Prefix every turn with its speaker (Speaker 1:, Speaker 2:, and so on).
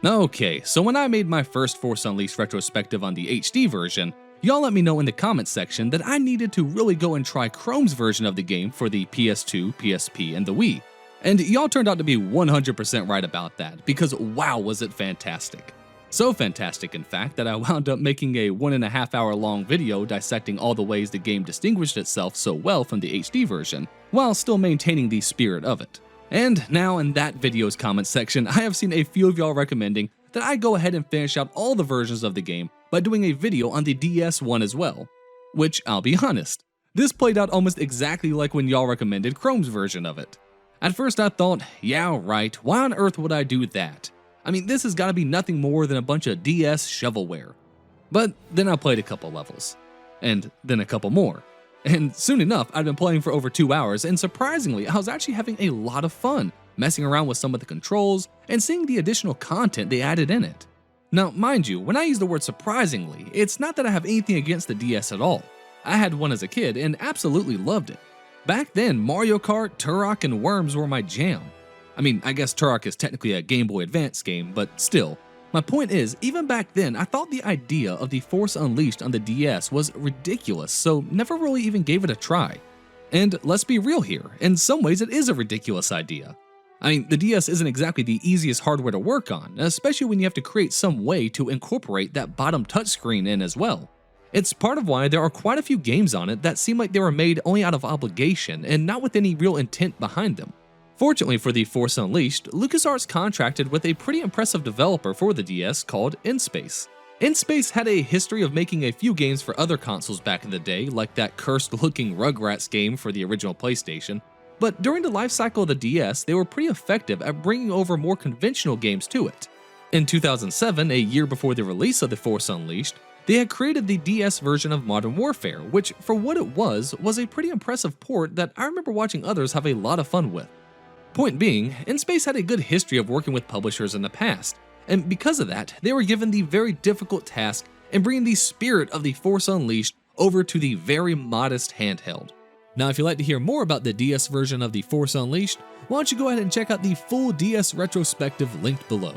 Speaker 1: Okay, so when I made my first Force Unleashed retrospective on the HD version, y'all let me know in the comments section that I needed to really go and try Chrome's version of the game for the PS2, PSP, and the Wii. And y'all turned out to be 100% right about that, because wow was it fantastic. So fantastic in fact that I wound up making a 1.5 hour long video dissecting all the ways the game distinguished itself so well from the HD version, while still maintaining the spirit of it. And now in that video's comment section, I have seen a few of y'all recommending that I go ahead and finish out all the versions of the game by doing a video on the DS one as well. Which, I'll be honest, this played out almost exactly like when y'all recommended Chrome's version of it. At first I thought, yeah right, why on earth would I do that? I mean, this has gotta be nothing more than a bunch of DS shovelware. But then I played a couple levels. And then a couple more. And soon enough, I'd been playing for over 2 hours, and surprisingly, I was actually having a lot of fun, messing around with some of the controls, and seeing the additional content they added in it. Now, mind you, when I use the word surprisingly, it's not that I have anything against the DS at all. I had one as a kid and absolutely loved it. Back then, Mario Kart, Turok, and Worms were my jam. I mean, I guess Turok is technically a Game Boy Advance game, but still. My point is, even back then, I thought the idea of the Force Unleashed on the DS was ridiculous, so never really even gave it a try. And let's be real here, in some ways it is a ridiculous idea. I mean, the DS isn't exactly the easiest hardware to work on, especially when you have to create some way to incorporate that bottom touchscreen in as well. It's part of why there are quite a few games on it that seem like they were made only out of obligation and not with any real intent behind them. Fortunately for the Force Unleashed, LucasArts contracted with a pretty impressive developer for the DS called InSpace. InSpace had a history of making a few games for other consoles back in the day, like that cursed-looking Rugrats game for the original PlayStation, but during the lifecycle of the DS, they were pretty effective at bringing over more conventional games to it. In 2007, a year before the release of the Force Unleashed, they had created the DS version of Modern Warfare, which, for what it was a pretty impressive port that I remember watching others have a lot of fun with. Point being, InSpace had a good history of working with publishers in the past, and because of that, they were given the very difficult task in bringing the spirit of the Force Unleashed over to the very modest handheld. Now, if you'd like to hear more about the DS version of the Force Unleashed, why don't you go ahead and check out the full DS retrospective linked below.